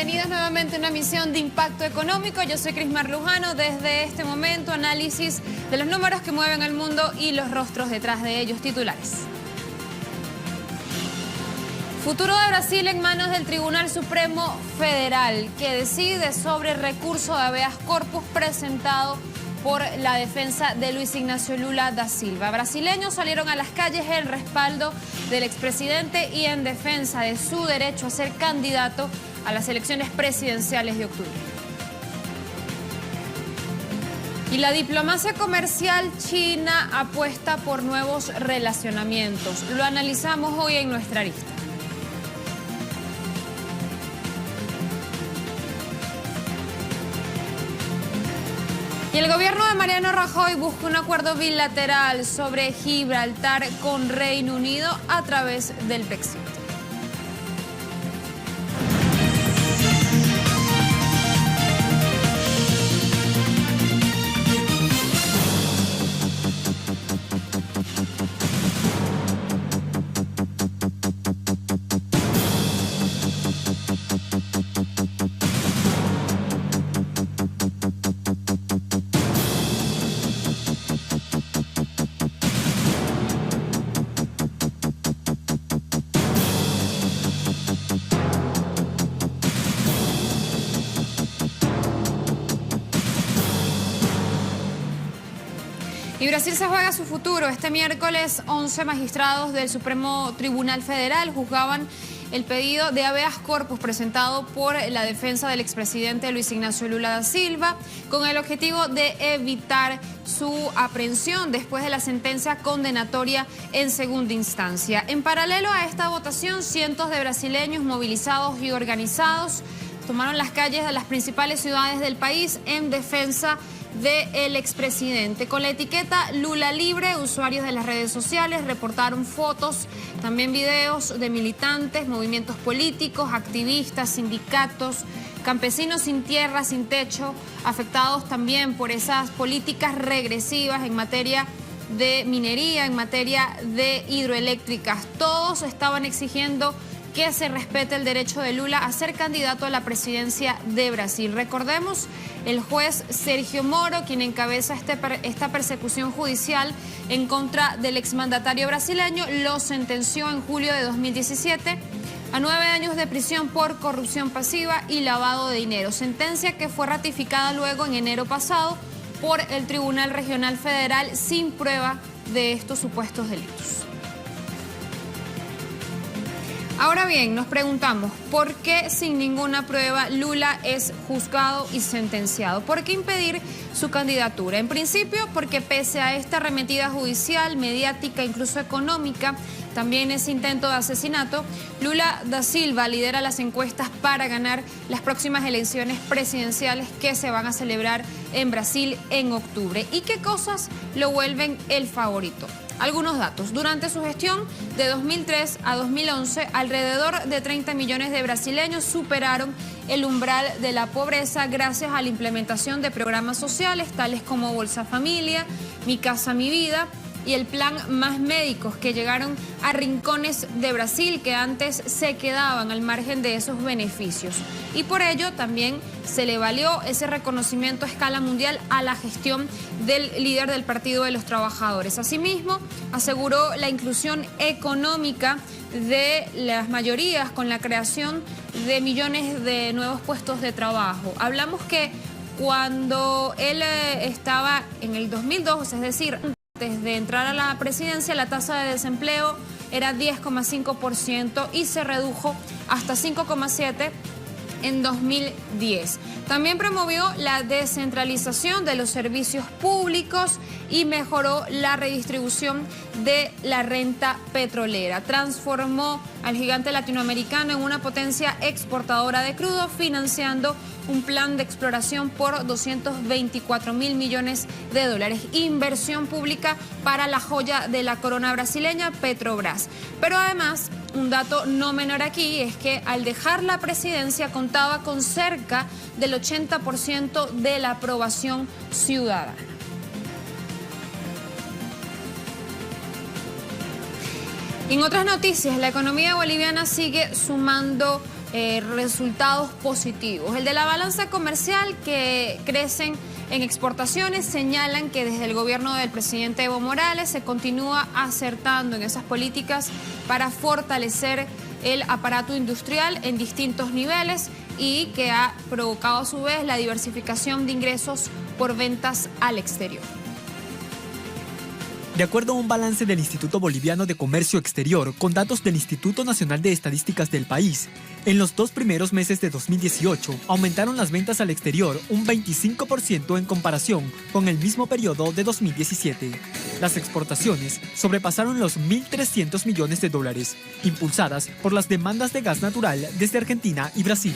bienvenidos nuevamente a una misión de Impacto Económico. Yo soy Crismar Lujano. Desde este momento, análisis de los números que mueven el mundo y los rostros detrás de ellos. Titulares. Futuro de Brasil en manos del Tribunal Supremo Federal, que decide sobre el recurso de habeas corpus presentado por la defensa de Luis Ignacio Lula da Silva. Brasileños salieron a las calles en respaldo del expresidente y en defensa de su derecho a ser candidato a las elecciones presidenciales de octubre. Y la diplomacia comercial china apuesta por nuevos relacionamientos. Lo analizamos hoy en nuestra lista. Y el gobierno de Mariano Rajoy busca un acuerdo bilateral sobre Gibraltar con Reino Unido a través del Brexit. Y Brasil se juega su futuro. Este miércoles, 11 magistrados del Supremo Tribunal Federal juzgaban el pedido de habeas corpus presentado por la defensa del expresidente Luis Ignacio Lula da Silva, con el objetivo de evitar su aprehensión después de la sentencia condenatoria en segunda instancia. En paralelo a esta votación, cientos de brasileños movilizados y organizados tomaron las calles de las principales ciudades del país en defensa del expresidente. Con la etiqueta Lula Libre, usuarios de las redes sociales reportaron fotos, también videos de militantes, movimientos políticos, activistas, sindicatos, campesinos sin tierra, sin techo, afectados también por esas políticas regresivas en materia de minería, en materia de hidroeléctricas. Todos estaban exigiendo que se respete el derecho de Lula a ser candidato a la presidencia de Brasil. Recordemos, el juez Sergio Moro, quien encabeza esta persecución judicial en contra del exmandatario brasileño, lo sentenció en julio de 2017 a 9 años de prisión por corrupción pasiva y lavado de dinero. Sentencia que fue ratificada luego en enero pasado por el Tribunal Regional Federal sin prueba de estos supuestos delitos. Ahora bien, nos preguntamos, ¿por qué sin ninguna prueba Lula es juzgado y sentenciado? ¿Por qué impedir su candidatura? En principio, porque pese a esta arremetida judicial, mediática, incluso económica, también ese intento de asesinato, Lula da Silva lidera las encuestas para ganar las próximas elecciones presidenciales que se van a celebrar en Brasil en octubre. ¿Y qué cosas lo vuelven el favorito? Algunos datos. Durante su gestión de 2003 a 2011, alrededor de 30 millones de brasileños superaron el umbral de la pobreza gracias a la implementación de programas sociales tales como Bolsa Familia, Mi Casa Mi Vida y el Plan Más Médicos, que llegaron a rincones de Brasil que antes se quedaban al margen de esos beneficios. Y por ello también se le valió ese reconocimiento a escala mundial a la gestión del líder del Partido de los Trabajadores. Asimismo, aseguró la inclusión económica de las mayorías con la creación de millones de nuevos puestos de trabajo. Hablamos que cuando él estaba en el 2002, es decir, antes de entrar a la presidencia, la tasa de desempleo era 10,5% y se redujo hasta 5,7% en 2010. También promovió la descentralización de los servicios públicos y mejoró la redistribución de la renta petrolera. Transformó al gigante latinoamericano en una potencia exportadora de crudo, financiando un plan de exploración por 224.000 millones de dólares. Inversión pública para la joya de la corona brasileña, Petrobras. Pero además, un dato no menor aquí es que al dejar la presidencia contaba con cerca del 80% de la aprobación ciudadana. En otras noticias, la economía boliviana sigue sumando resultados positivos. El de la balanza comercial, que crecen en exportaciones, señalan que desde el gobierno del presidente Evo Morales se continúa acertando en esas políticas para fortalecer el aparato industrial en distintos niveles y que ha provocado a su vez la diversificación de ingresos por ventas al exterior. De acuerdo a un balance del Instituto Boliviano de Comercio Exterior, con datos del Instituto Nacional de Estadísticas del país, en los 2 primeros meses de 2018 aumentaron las ventas al exterior un 25% en comparación con el mismo periodo de 2017. Las exportaciones sobrepasaron los 1.300 millones de dólares, impulsadas por las demandas de gas natural desde Argentina y Brasil,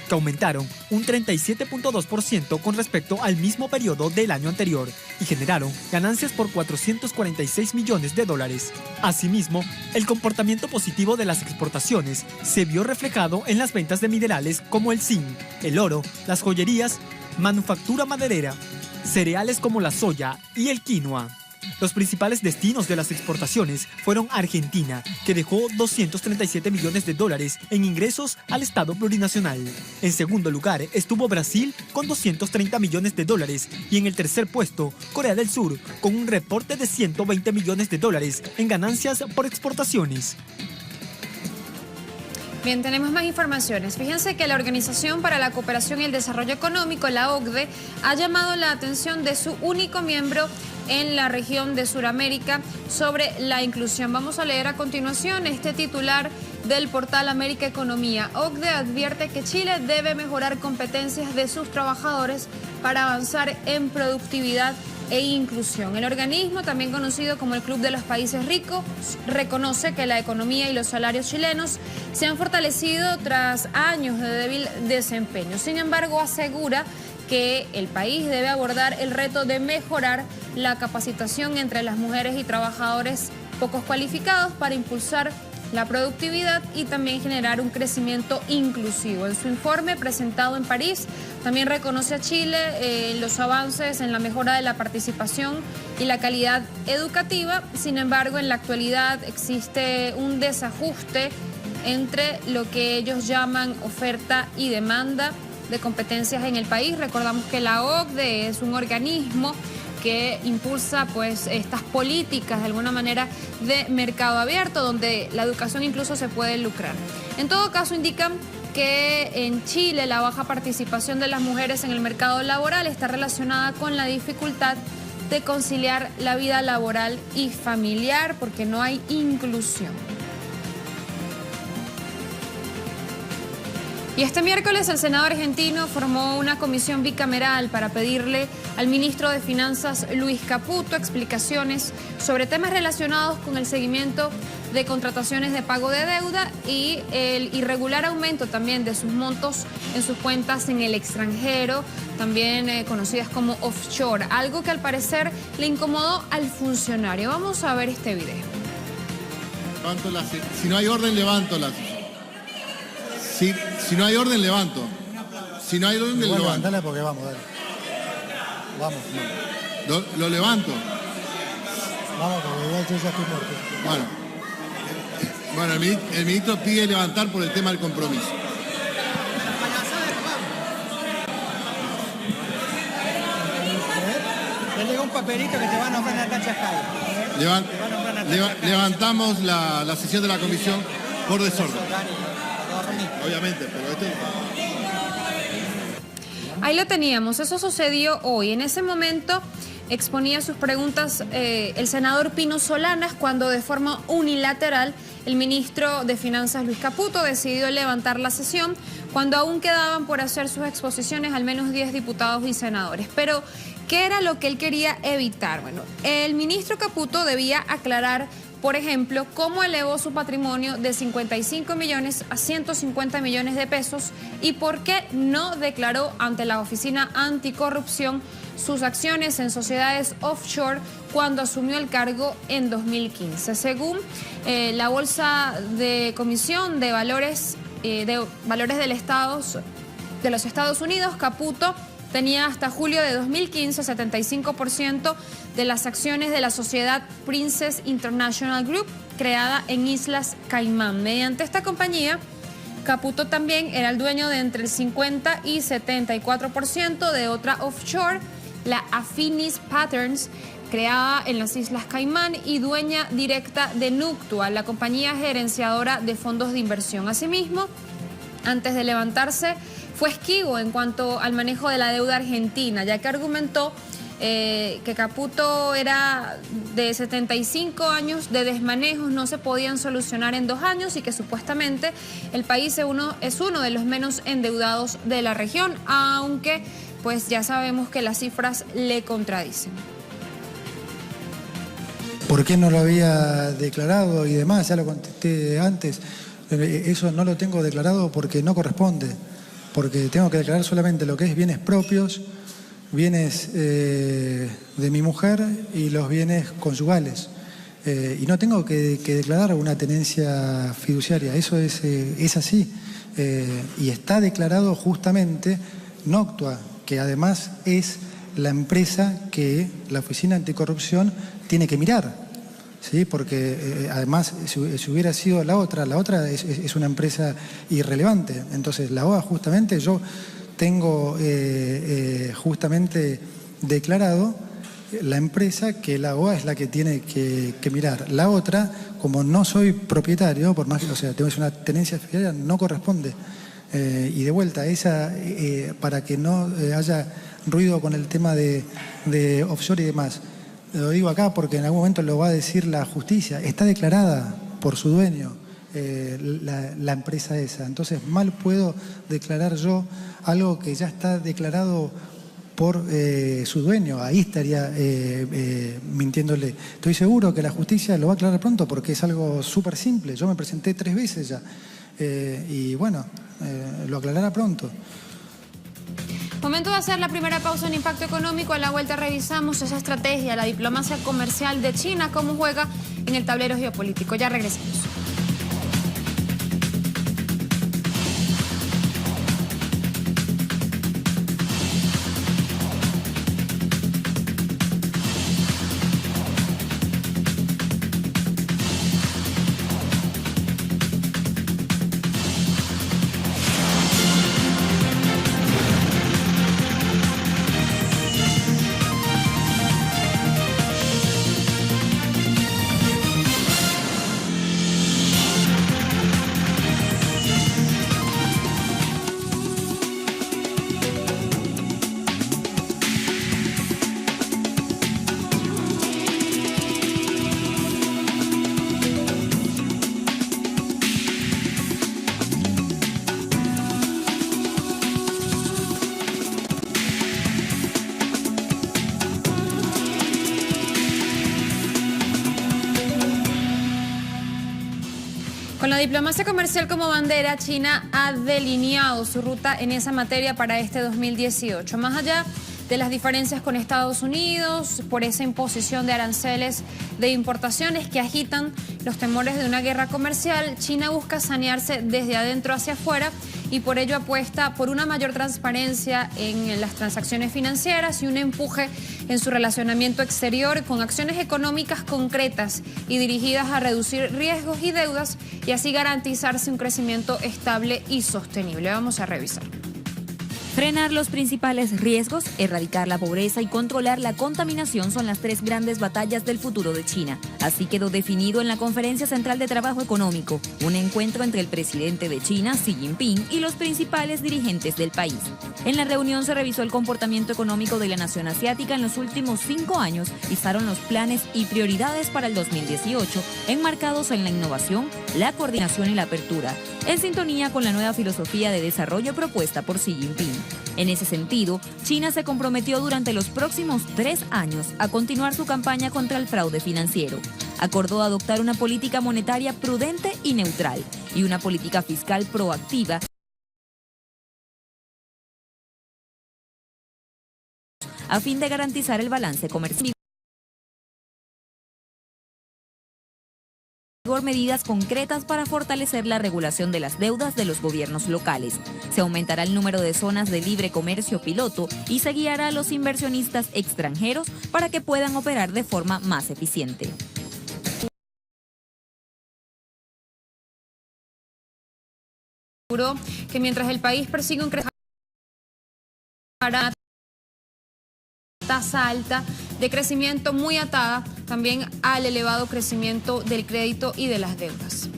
que aumentaron un 37.2% con respecto al mismo periodo del año anterior y generaron ganancias por 446 millones de dólares. Asimismo, el comportamiento positivo de las exportaciones se vio reflejado en las ventas de minerales como el zinc, el oro, las joyerías, manufactura maderera, cereales como la soya y el quinoa. Los principales destinos de las exportaciones fueron Argentina, que dejó 237 millones de dólares en ingresos al Estado plurinacional. En segundo lugar estuvo Brasil con 230 millones de dólares y en el tercer puesto Corea del Sur con un reporte de 120 millones de dólares en ganancias por exportaciones. Bien, tenemos más informaciones. Fíjense que la Organización para la Cooperación y el Desarrollo Económico, la OCDE, ha llamado la atención de su único miembro en la región de Sudamérica sobre la inclusión. Vamos a leer a continuación este titular del portal América Economía. OCDE advierte que Chile debe mejorar competencias de sus trabajadores para avanzar en productividad e inclusión. El organismo, también conocido como el Club de los Países Ricos, reconoce que la economía y los salarios chilenos se han fortalecido tras años de débil desempeño. Sin embargo, asegura que el país debe abordar el reto de mejorar la capacitación entre las mujeres y trabajadores pocos cualificados para impulsar la productividad y también generar un crecimiento inclusivo. En su informe presentado en París, también reconoce a Chile los avances en la mejora de la participación y la calidad educativa. Sin embargo, en la actualidad existe un desajuste entre lo que ellos llaman oferta y demanda de competencias en el país. Recordamos que la OCDE es un organismo que impulsa pues estas políticas de alguna manera de mercado abierto, donde la educación incluso se puede lucrar. En todo caso, indican que en Chile la baja participación de las mujeres en el mercado laboral está relacionada con la dificultad de conciliar la vida laboral y familiar, porque no hay inclusión. Y este miércoles el Senado argentino formó una comisión bicameral para pedirle al ministro de Finanzas, Luis Caputo, explicaciones sobre temas relacionados con el seguimiento de contrataciones de pago de deuda y el irregular aumento también de sus montos en sus cuentas en el extranjero, también conocidas como offshore, algo que al parecer le incomodó al funcionario. Vamos a ver este video. Si no hay orden, levántolas. Si no hay orden, levanto. Si no hay orden, levanto. Levantala porque vamos, dale. Vamos. Lo levanto. Vamos, porque yo ya estoy muerto. Bueno, el ministro pide levantar por el tema del compromiso. Ya llegó un papelito que te va a nombrar Natacha Jai. Levantamos la sesión de la comisión por desorden. Obviamente, pero esto... Ahí lo teníamos, eso sucedió hoy. En ese momento exponía sus preguntas el senador Pino Solanas cuando de forma unilateral el ministro de Finanzas Luis Caputo decidió levantar la sesión cuando aún quedaban por hacer sus exposiciones al menos 10 diputados y senadores. Pero, ¿qué era lo que él quería evitar? Bueno, el ministro Caputo debía aclarar, por ejemplo, cómo elevó su patrimonio de 55 millones a 150 millones de pesos y por qué no declaró ante la Oficina Anticorrupción sus acciones en sociedades offshore cuando asumió el cargo en 2015. Según la Bolsa de Comisión de Valores de los Estados Unidos, Caputo tenía hasta julio de 2015 75% de las acciones de la sociedad Princess International Group, creada en Islas Caimán. Mediante esta compañía, Caputo también era el dueño de entre el 50 y 74% de otra offshore, la Affinis Patterns, creada en las Islas Caimán y dueña directa de Nuctua, la compañía gerenciadora de fondos de inversión. Asimismo, antes de levantarse, fue esquivo en cuanto al manejo de la deuda argentina, ya que argumentó que Caputo era de 75 años de desmanejos, no se podían solucionar en 2 años y que supuestamente el país es uno de los menos endeudados de la región, aunque pues ya sabemos que las cifras le contradicen. ¿Por qué no lo había declarado y demás? Ya lo contesté antes. Eso no lo tengo declarado porque no corresponde, porque tengo que declarar solamente lo que es bienes propios, bienes de mi mujer y los bienes conyugales. Y no tengo que declarar una tenencia fiduciaria, eso es así. Y está declarado justamente Nuctua, que además es la empresa que la Oficina Anticorrupción tiene que mirar, ¿sí? Porque además si hubiera sido la otra es una empresa irrelevante. Entonces la OA justamente yo tengo justamente declarado la empresa que la OA es la que tiene que mirar. La otra, como no soy propietario, por más que, o sea, tengo una tenencia fiduciaria, no corresponde. Y de vuelta, esa para que no haya ruido con el tema de offshore y demás. Lo digo acá porque en algún momento lo va a decir la justicia. Está declarada por su dueño la empresa esa. Entonces, mal puedo declarar yo algo que ya está declarado por su dueño. Ahí estaría mintiéndole. Estoy seguro que la justicia lo va a aclarar pronto porque es algo súper simple. Yo me presenté 3 veces ya. Y bueno, lo aclarará pronto. Momento de hacer la primera pausa en Impacto Económico. A la vuelta revisamos esa estrategia, la diplomacia comercial de China, cómo juega en el tablero geopolítico. Ya regresamos. Con la diplomacia comercial como bandera, China ha delineado su ruta en esa materia para este 2018. Más allá de las diferencias con Estados Unidos, por esa imposición de aranceles de importaciones que agitan los temores de una guerra comercial, China busca sanearse desde adentro hacia afuera y por ello apuesta por una mayor transparencia en las transacciones financieras y un empuje en su relacionamiento exterior con acciones económicas concretas y dirigidas a reducir riesgos y deudas y así garantizarse un crecimiento estable y sostenible. Vamos a revisar. Frenar los principales riesgos, erradicar la pobreza y controlar la contaminación son las 3 grandes batallas del futuro de China. Así quedó definido en la Conferencia Central de Trabajo Económico, un encuentro entre el presidente de China, Xi Jinping, y los principales dirigentes del país. En la reunión se revisó el comportamiento económico de la nación asiática en los últimos 5 años y fijaron los planes y prioridades para el 2018, enmarcados en la innovación, la coordinación y la apertura, en sintonía con la nueva filosofía de desarrollo propuesta por Xi Jinping. En ese sentido, China se comprometió durante los próximos 3 años a continuar su campaña contra el fraude financiero. Acordó adoptar una política monetaria prudente y neutral y una política fiscal proactiva a fin de garantizar el balance comercial. Medidas concretas para fortalecer la regulación de las deudas de los gobiernos locales. Se aumentará el número de zonas de libre comercio piloto y se guiará a los inversionistas extranjeros para que puedan operar de forma más eficiente. aseguró que mientras el país persigue un crecimiento para tasa alta de crecimiento muy atada también al elevado crecimiento del crédito y de las deudas.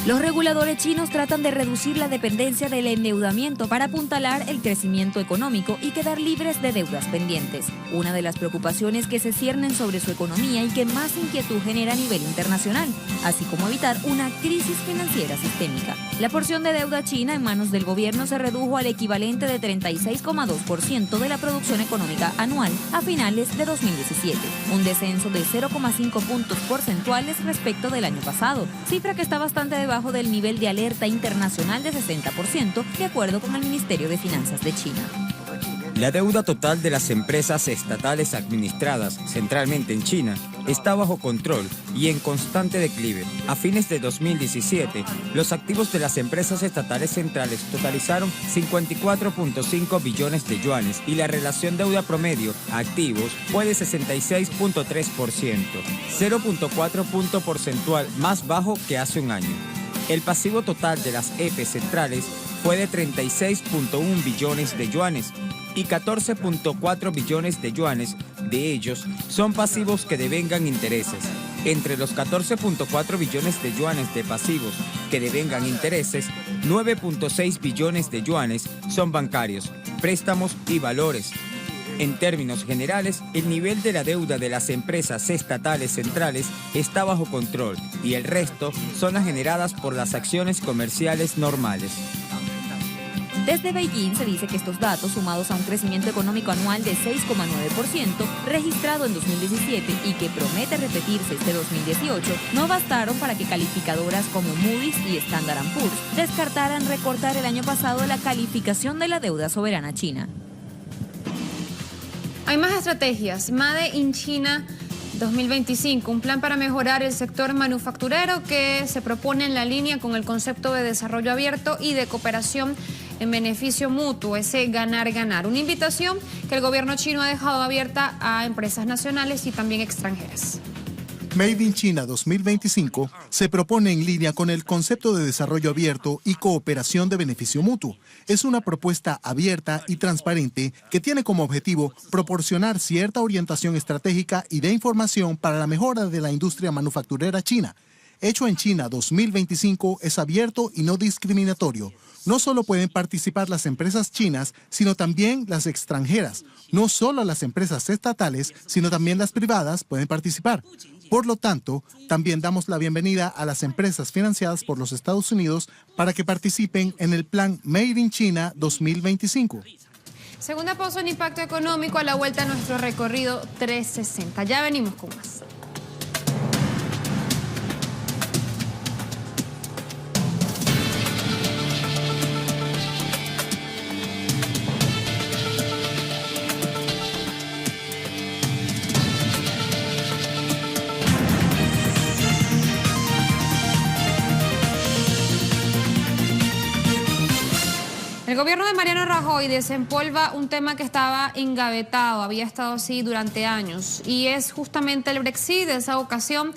Los reguladores chinos tratan de reducir la dependencia del endeudamiento para apuntalar el crecimiento económico y quedar libres de deudas pendientes. Una de las preocupaciones que se ciernen sobre su economía y que más inquietud genera a nivel internacional, así como evitar una crisis financiera sistémica. La porción de deuda china en manos del gobierno se redujo al equivalente de 36,2% de la producción económica anual a finales de 2017, un descenso de 0,5 puntos porcentuales respecto del año pasado, cifra que está bastante debajo del nivel de alerta internacional de 60%, de acuerdo con el Ministerio de Finanzas de China. La deuda total de las empresas estatales administradas centralmente en China está bajo control y en constante declive. A fines de 2017, los activos de las empresas estatales centrales totalizaron 54.5 billones de yuanes y la relación deuda promedio a activos fue de 66.3%, 0.4 punto porcentual más bajo que hace un año. El pasivo total de las EPE centrales fue de 36.1 billones de yuanes y 14.4 billones de yuanes de ellos son pasivos que devengan intereses. Entre los 14.4 billones de yuanes de pasivos que devengan intereses, 9.6 billones de yuanes son bancarios, préstamos y valores. En términos generales, el nivel de la deuda de las empresas estatales centrales está bajo control y el resto son las generadas por las acciones comerciales normales. Desde Beijing se dice que estos datos, sumados a un crecimiento económico anual de 6,9% registrado en 2017 y que promete repetirse este 2018, no bastaron para que calificadoras como Moody's y Standard & Poor's descartaran recortar el año pasado la calificación de la deuda soberana china. Hay más estrategias. Made in China 2025, un plan para mejorar el sector manufacturero que se propone en la línea con el concepto de desarrollo abierto y de cooperación en beneficio mutuo, ese ganar-ganar. Una invitación que el gobierno chino ha dejado abierta a empresas nacionales y también extranjeras. Made in China 2025 se propone en línea con el concepto de desarrollo abierto y cooperación de beneficio mutuo. Es una propuesta abierta y transparente que tiene como objetivo proporcionar cierta orientación estratégica y de información para la mejora de la industria manufacturera china. Hecho en China 2025 es abierto y no discriminatorio. No solo pueden participar las empresas chinas, sino también las extranjeras. No solo las empresas estatales, sino también las privadas pueden participar. Por lo tanto, también damos la bienvenida a las empresas financiadas por los Estados Unidos para que participen en el plan Made in China 2025. Segunda pausa en impacto económico a la vuelta a nuestro recorrido 360. Ya venimos con más. El gobierno de Mariano Rajoy desempolva un tema que estaba engavetado, había estado así durante años, y es justamente el Brexit, esa ocasión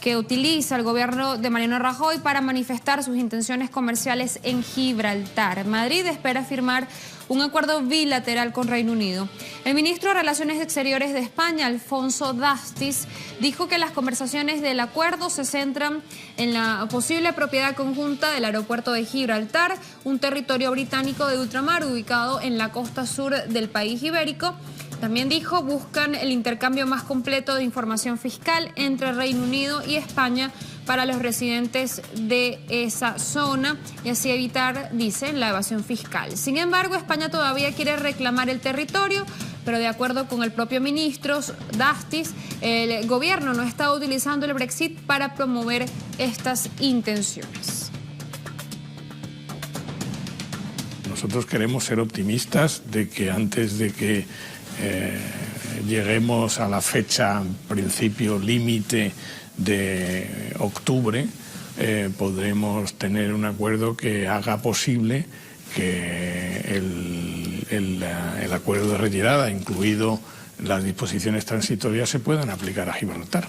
que utiliza el gobierno de Mariano Rajoy para manifestar sus intenciones comerciales en Gibraltar. Madrid espera firmar un acuerdo bilateral con Reino Unido. El ministro de Relaciones Exteriores de España, Alfonso Dastis, dijo que las conversaciones del acuerdo se centran en la posible propiedad conjunta del aeropuerto de Gibraltar, un territorio británico de ultramar ubicado en la costa sur del país ibérico. También dijo, buscan el intercambio más completo de información fiscal entre Reino Unido y España para los residentes de esa zona y así evitar, dicen, la evasión fiscal. Sin embargo, España todavía quiere reclamar el territorio, pero de acuerdo con el propio ministro Dastis, el gobierno no está utilizando el Brexit para promover estas intenciones. Nosotros queremos ser optimistas de que antes de que lleguemos a la fecha principio límite de octubre, podremos tener un acuerdo que haga posible que el acuerdo de retirada, incluido las disposiciones transitorias, se puedan aplicar a Gibraltar.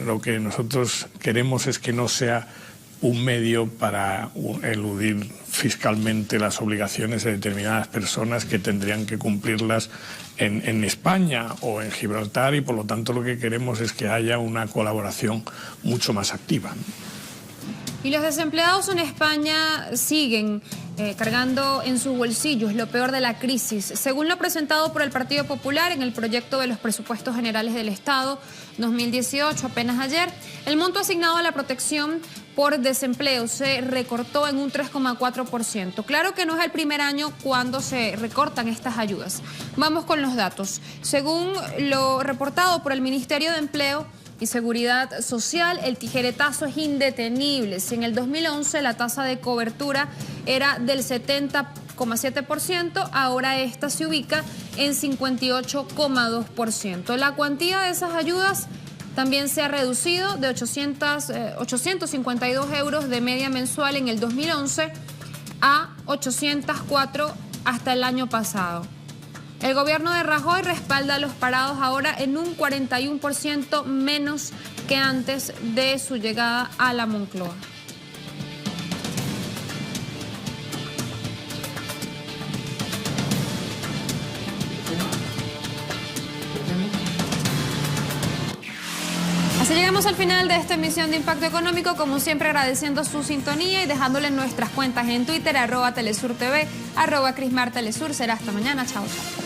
Lo que nosotros queremos es que no sea un medio para eludir fiscalmente las obligaciones de determinadas personas que tendrían que cumplirlas en España o en Gibraltar, y por lo tanto lo que queremos es que haya una colaboración mucho más activa. Y los desempleados en España siguen cargando en sus bolsillos lo peor de la crisis. Según lo presentado por el Partido Popular en el proyecto de los presupuestos generales del Estado 2018, apenas ayer, el monto asignado a la protección por desempleo se recortó en un 3,4%. Claro que no es el primer año cuando se recortan estas ayudas. Vamos con los datos. Según lo reportado por el Ministerio de Empleo y Seguridad Social, el tijeretazo es indetenible. Si en el 2011 la tasa de cobertura era del 70,7%, ahora esta se ubica en 58,2%. La cuantía de esas ayudas también se ha reducido de 852 euros de media mensual en el 2011 a 804 hasta el año pasado. El gobierno de Rajoy respalda a los parados ahora en un 41% menos que antes de su llegada a la Moncloa. Así llegamos al final de esta emisión de Impacto Económico, como siempre agradeciendo su sintonía y dejándole nuestras cuentas en Twitter, @TelesurTV, @CrismarTelesur. Será hasta mañana. Chao, chao.